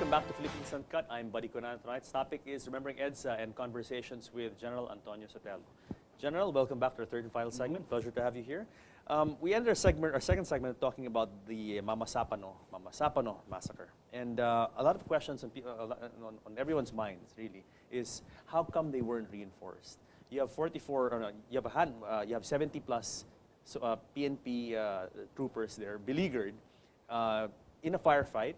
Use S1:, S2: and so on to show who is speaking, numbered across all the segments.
S1: Welcome back to Philippines Uncut. I'm Buddy Conan. Tonight's topic is remembering Edsa and conversations with General Antonio Sotelo. General, welcome back to our third and final segment. Pleasure to have you here. We ended our second segment talking about the Mama Sapano massacre. And a lot of questions on everyone's minds, really, is how come they weren't reinforced? You have 70 plus PNP troopers there, beleaguered, in a firefight,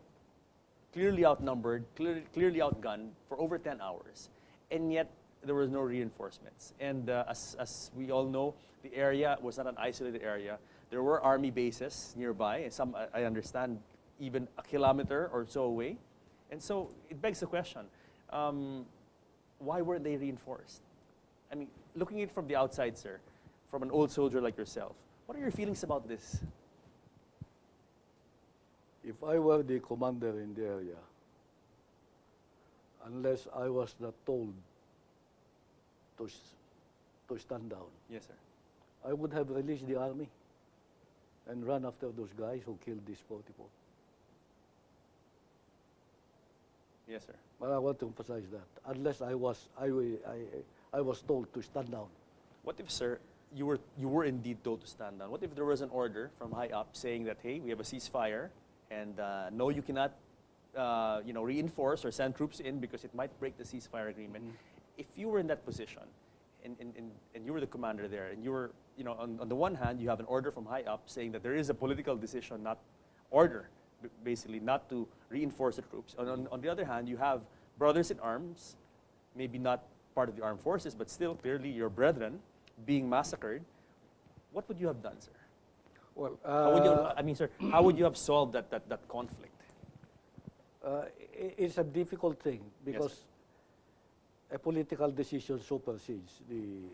S1: clearly outnumbered, clearly outgunned for over 10 hours, and yet there was no reinforcements. And as we all know, the area was not an isolated area. There were army bases nearby, and some, I understand, even a kilometer or so away. And so it begs the question, why weren't they reinforced? I mean, looking at it from the outside, sir, from an old soldier like yourself, what are your feelings about this?
S2: If I were the commander in the area, unless I was not told to stand down,
S1: yes, sir,
S2: I would have released the army and run after those guys who killed these 44.
S1: Yes, sir.
S2: But I want to emphasize that. Unless I was told to stand down.
S1: What if, sir, you were indeed told to stand down? What if there was an order from high up saying that, hey, we have a ceasefire, and no, you cannot, reinforce or send troops in because it might break the ceasefire agreement? If you were in that position, and you were the commander there, and you were, on the one hand, you have an order from high up saying that there is a political decision, basically not to reinforce the troops. On the other hand, you have brothers in arms, maybe not part of the armed forces, but still clearly your brethren being massacred. What would you have done, sir?
S2: Well,
S1: how would you have solved that conflict?
S2: It's a difficult thing because
S1: yes,
S2: a political decision supersedes the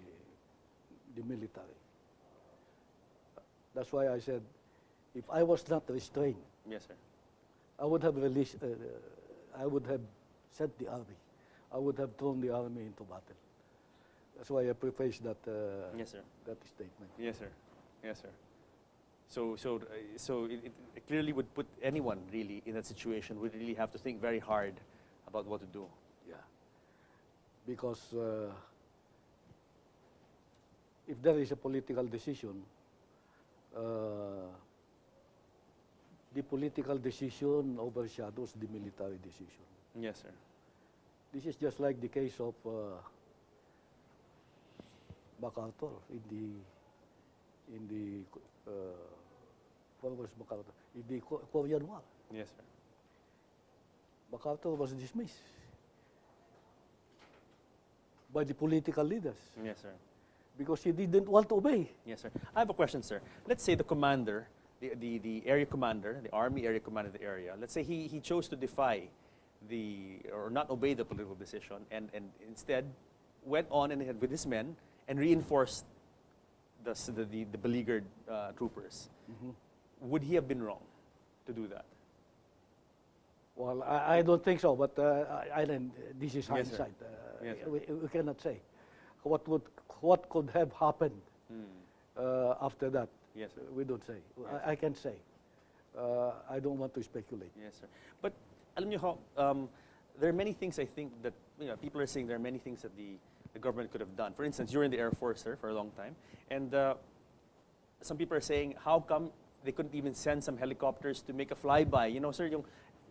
S2: military. That's why I said, if I was not restrained,
S1: yes, sir,
S2: I would have released. I would have sent the army. I would have thrown the army into battle. That's why I prefaced that.
S1: Yes, sir.
S2: That statement.
S1: Yes, sir. Yes, sir. So it clearly would put anyone really in that situation would really have to think very hard about what to do.
S2: Yeah. Because if there is a political decision, the political decision overshadows the military decision.
S1: Yes, sir.
S2: This is just like the case of MacArthur in the what was MacArthur? In the Korean War.
S1: Yes, sir.
S2: MacArthur was dismissed by the political leaders.
S1: Yes, sir.
S2: Because he didn't want to obey.
S1: Yes, sir. I have a question, sir. Let's say the commander, the area commander, the army area commander of the area, let's say he chose to defy or not obey the political decision and instead went on and with his men and reinforced the beleaguered troopers. Would he have been wrong to do that?
S2: Well, I don't think so, but this is
S1: Yes, sir.
S2: hindsight.
S1: Yes, sir.
S2: We cannot say. What could have happened after that?
S1: Yes, sir.
S2: We don't say.
S1: Yes.
S2: I can't say. I don't want to speculate.
S1: Yes, sir. But alam niyo how, there are many things I think that people are saying there are many things that the government could have done. For instance, you were in the Air Force, sir, for a long time, and some people are saying, how come they couldn't even send some helicopters to make a flyby? Sir,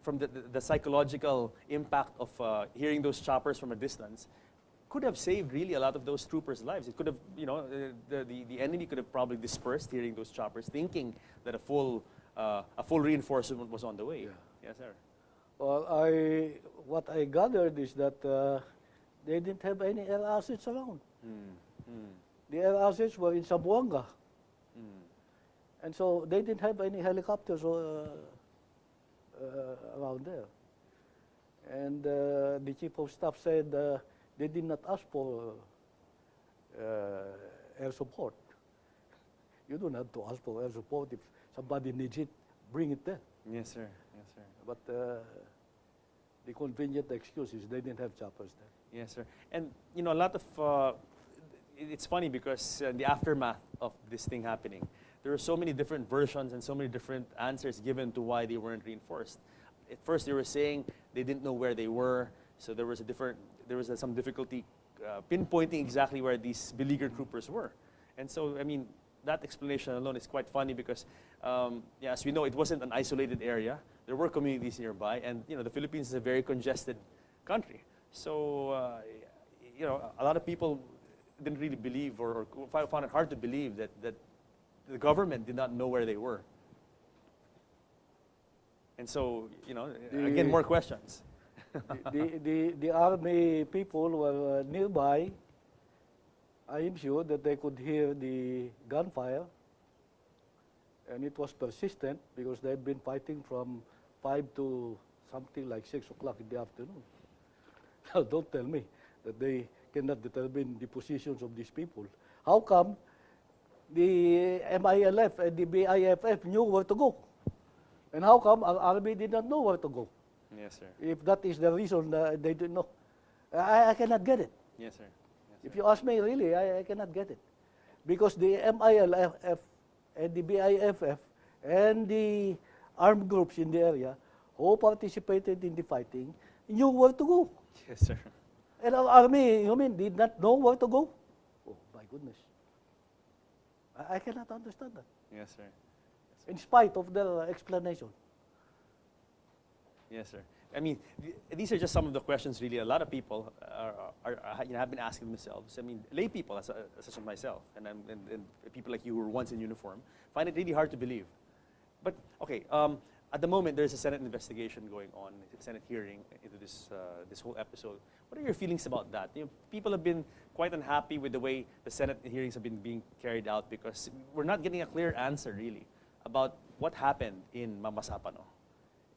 S1: from the psychological impact of hearing those choppers from a distance, could have saved really a lot of those troopers' lives. It could have, the enemy could have probably dispersed hearing those choppers, thinking that a full reinforcement was on the way.
S2: Yeah.
S1: Yes, sir.
S2: Well, what I gathered is that they didn't have any air assets around. The air assets were in Zamboanga. And so they didn't have any helicopters around there. And the chief of staff said they did not ask for air support. You don't have to ask for air support. If somebody needs it, bring it there.
S1: Yes, sir. Yes, sir.
S2: But the convenient excuse is they didn't have choppers there.
S1: Yes, sir. And, a lot of, it's funny because in the aftermath of this thing happening, there are so many different versions and so many different answers given to why they weren't reinforced. At first, they were saying they didn't know where they were. So there was some difficulty pinpointing exactly where these beleaguered troopers were. And so, I mean, that explanation alone is quite funny because, yeah, as we know, it wasn't an isolated area. There were communities nearby, and the Philippines is a very congested country. So, a lot of people didn't really believe or found it hard to believe that the government did not know where they were. And so, again, more questions.
S2: The army people were nearby. I am sure that they could hear the gunfire, and it was persistent because they've been fighting from 5 to something like 6 o'clock in the afternoon. Now, don't tell me that they cannot determine the positions of these people. How come the MILF and the BIFF knew where to go? And how come our army did not know where to go?
S1: Yes, sir.
S2: If that is the reason they didn't know. I cannot get it.
S1: Yes, sir.
S2: If you ask me, really, I cannot get it. Because the MILF and the BIFF and the armed groups in the area who participated in the fighting knew where to go.
S1: Yes, sir.
S2: And our army, you mean, did not know where to go? Oh, my goodness. I cannot understand that.
S1: Yes, sir.
S2: In spite of their explanation.
S1: Yes, sir. I mean, these are just some of the questions, really. A lot of people have been asking themselves. I mean, lay people, such as myself, and people like you who were once in uniform, find it really hard to believe. But, okay, at the moment, there's a Senate investigation going on, a Senate hearing into this whole episode. What are your feelings about that? People have been quite unhappy with the way the Senate hearings have been being carried out because we're not getting a clear answer, really, about what happened in Mamasapano.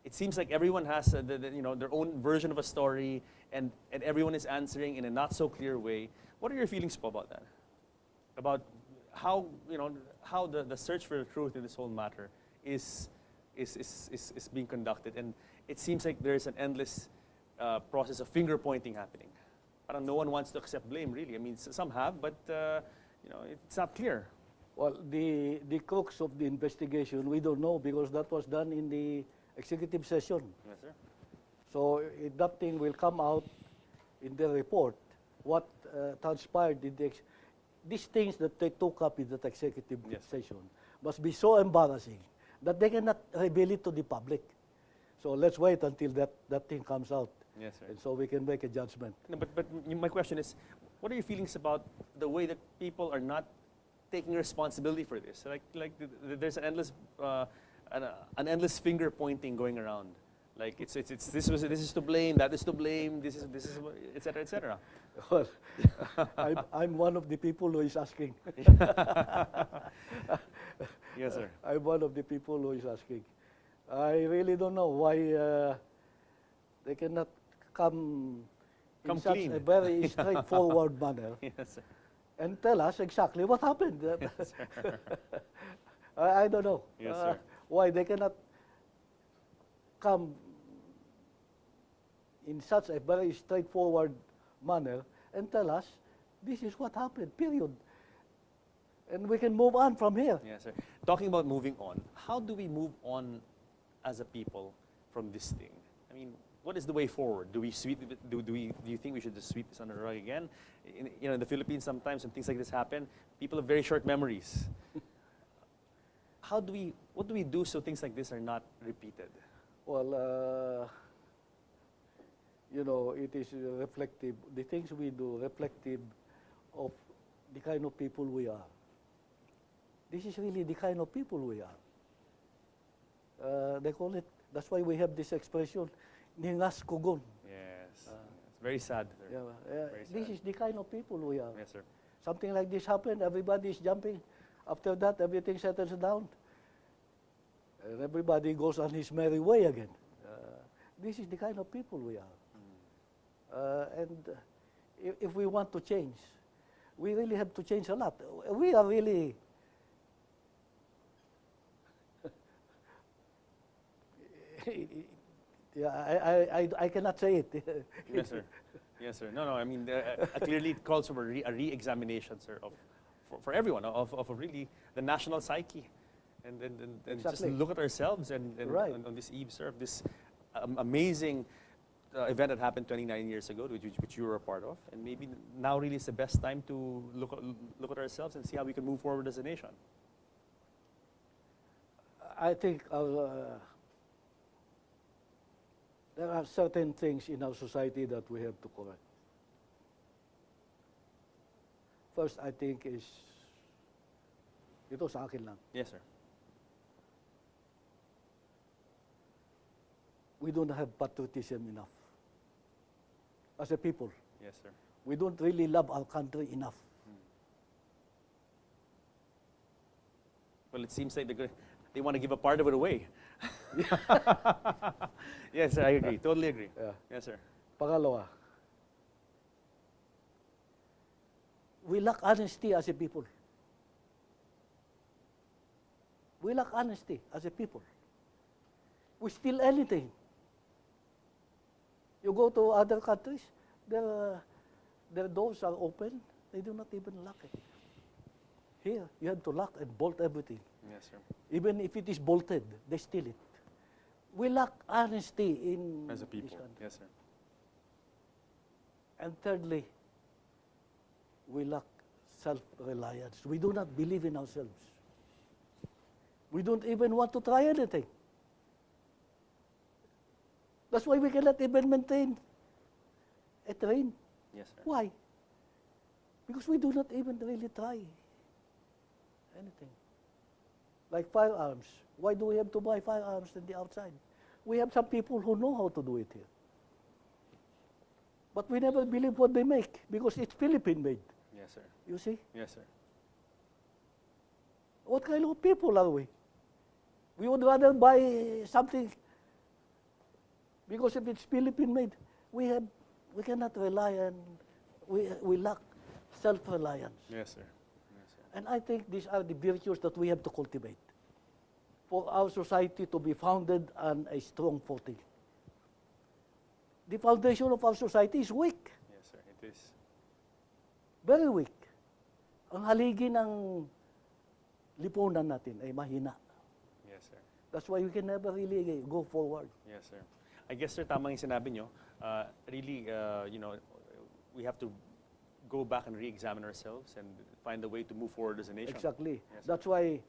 S1: It seems like everyone has their own version of a story, and everyone is answering in a not so clear way. What are your feelings about that? About how the search for the truth in this whole matter is being conducted, and it seems like there is an endless process of finger pointing happening. Parang no one wants to accept blame, really. I mean, some have, but it's not clear.
S2: Well, the crux of the investigation, we don't know because that was done in the executive session.
S1: Yes, sir.
S2: So that thing will come out in the report, what transpired in these things that they took up in that executive session must be so embarrassing that they cannot reveal it to the public. So let's wait until that thing comes out.
S1: Yes, sir.
S2: And so we can make a judgment.
S1: No, but my question is, what are your feelings about the way that people are not taking responsibility for this? Like there's an endless finger pointing going around. Like this is to blame, that is to blame, this is etc. etc.
S2: Well, I'm one of the people who is asking.
S1: Yes, sir.
S2: I'm one of the people who is asking. I really don't know why they cannot come in such
S1: clean.
S2: a very straightforward manner.
S1: Yes, sir.
S2: And tell us exactly what happened.
S1: Yes, sir.
S2: I don't know
S1: Yes, sir.
S2: why they cannot come in such a very straightforward manner and tell us this is what happened, period. And we can move on from here.
S1: Yes, sir. Talking about moving on, how do we move on as a people from this thing? I mean, what is the way forward? Do you think we should just sweep this under the rug again? In the Philippines, sometimes when things like this happen, people have very short memories. What do we do so things like this are not repeated?
S2: Well, it is reflective. The things we do reflective of the kind of people we are. This is really the kind of people we are. They call it, that's why we have this expression, Ningas Kugon.
S1: Yes. It's very sad, sir. Very sad.
S2: This is the kind of people we are.
S1: Yes, sir.
S2: Something like this happened, everybody is jumping. After that, everything settles down. And everybody goes on his merry way again. This is the kind of people we are. And if we want to change, we really have to change a lot. We are really... I cannot say it.
S1: Yes, sir. Yes, sir. No, I mean, clearly it calls for a re-examination, sir, for everyone, of really the national psyche. And
S2: exactly.
S1: Just look at ourselves and
S2: right.
S1: on this eve, sir, of this amazing event that happened 29 years ago, which you were a part of, and maybe now really is the best time to look at ourselves and see how we can move forward as a nation.
S2: I think there are certain things in our society that we have to correct. First, I think is, ito sa akin lang,
S1: Yes, sir.
S2: we don't have patriotism enough. As a people,
S1: Yes, sir.
S2: we don't really love our country enough.
S1: Well, it seems like they want to give a part of it away. Yes, sir, I agree. Totally agree.
S2: Yeah.
S1: Yes, sir.
S2: Pangalawa, we lack honesty as a people. We lack honesty as a people. We steal anything. You go to other countries, their doors are open. They do not even lock it. Here, you have to lock and bolt everything.
S1: Yes, sir.
S2: Even if it is bolted, they steal it. We lack honesty in
S1: As a
S2: this
S1: people.
S2: country.
S1: Yes, sir.
S2: And thirdly, we lack self-reliance. We do not believe in ourselves. We don't even want to try anything. That's why we cannot even maintain a train.
S1: Yes, sir.
S2: Why? Because we do not even really try anything. Like firearms. Why do we have to buy firearms on the outside? We have some people who know how to do it here. But we never believe what they make because it's Philippine made.
S1: Yes, sir.
S2: You see?
S1: Yes, sir.
S2: What kind of people are we? We would rather buy something because if it's Philippine made, we cannot rely on, we lack self-reliance.
S1: Yes, sir. Yes, sir.
S2: And I think these are the virtues that we have to cultivate for our society to be founded on a strong footing. The foundation of our society is weak,
S1: Yes, sir. It is.
S2: very weak. Ang haligi ng lipunan natin ay mahina.
S1: Yes, sir.
S2: That's why we can never really go forward.
S1: Yes, sir. I guess, sir, tama yung sinabi nyo. Really, we have to go back and re-examine ourselves and find a way to move forward as a nation.
S2: Exactly.
S1: Yes, sir.
S2: That's why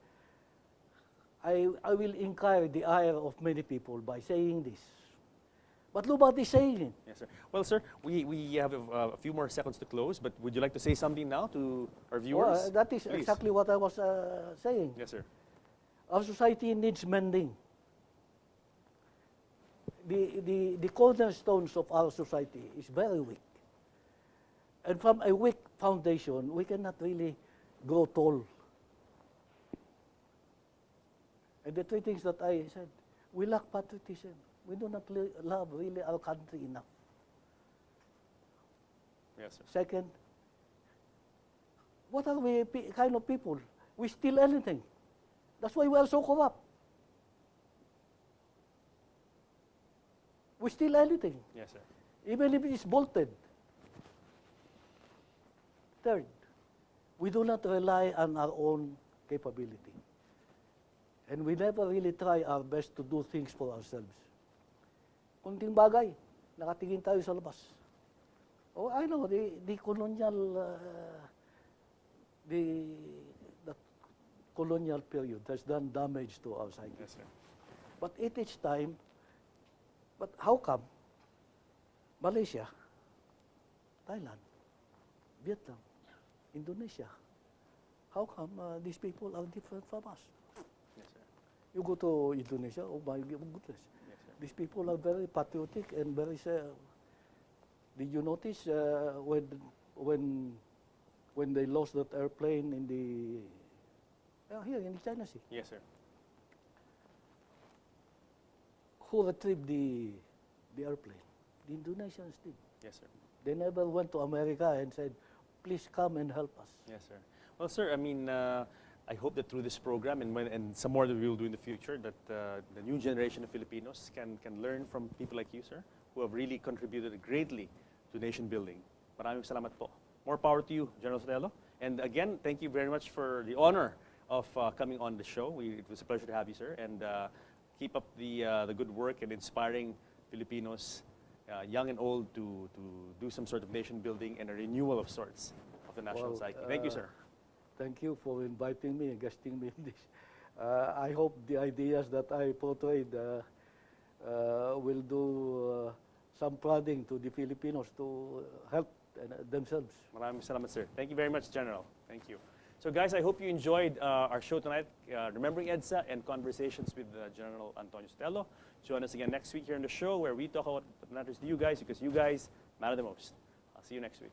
S2: I will inquire the ire of many people by saying this. But nobody's saying it.
S1: Yes, sir. Well, sir, we have a few more seconds to close, but would you like to say something now to our viewers?
S2: That is
S1: Please.
S2: exactly what I was saying.
S1: Yes, sir.
S2: Our society needs mending. The cornerstones of our society is very weak. And from a weak foundation, we cannot really grow tall. And the three things that I said, we lack patriotism. We do not love really our country enough.
S1: Yes, sir.
S2: Second, what are we kind of people? We steal anything. That's why we are so corrupt. We steal anything,
S1: Yes, sir.
S2: even if it is bolted. Third, we do not rely on our own capability. And we never really try our best to do things for ourselves. Kunting bagay, nakatingin tayo sa labas. Oh, I know, the colonial, the colonial period has done damage to our psyche.
S1: Yes, sir.
S2: But it is time. But how come Malaysia, Thailand, Vietnam, Indonesia, how come these people are different from us?
S1: Yes, sir.
S2: You go to Indonesia, oh my goodness,
S1: Yes, sir.
S2: these people are very patriotic and very. Did you notice when they lost that airplane in the here in the China Sea?
S1: Yes, sir.
S2: Who retrieved the airplane? The Indonesians did.
S1: Yes, sir.
S2: They never went to America and said, please come and help us.
S1: Yes, sir. Well, sir, I mean, I hope that through this program and some more that we will do in the future, that the new generation of Filipinos can learn from people like you, sir, who have really contributed greatly to nation building. Maraming salamat po. More power to you, General Sotelo. And again, thank you very much for the honor of coming on the show. It was a pleasure to have you, sir. And keep up the good work and inspiring Filipinos young and old, to do some sort of nation building and a renewal of sorts of the national
S2: Well,
S1: psyche. Thank you, sir.
S2: Thank you for inviting me and guesting me in this. I hope the ideas that I portrayed will do some prodding to the Filipinos to help themselves.
S1: Maraming salamat, sir. Thank you very much, General. Thank you. So, guys, I hope you enjoyed our show tonight, Remembering Edsa and Conversations with General Antonio Sotelo. Join us again next week here on the show where we talk about what matters to you guys because you guys matter the most. I'll see you next week.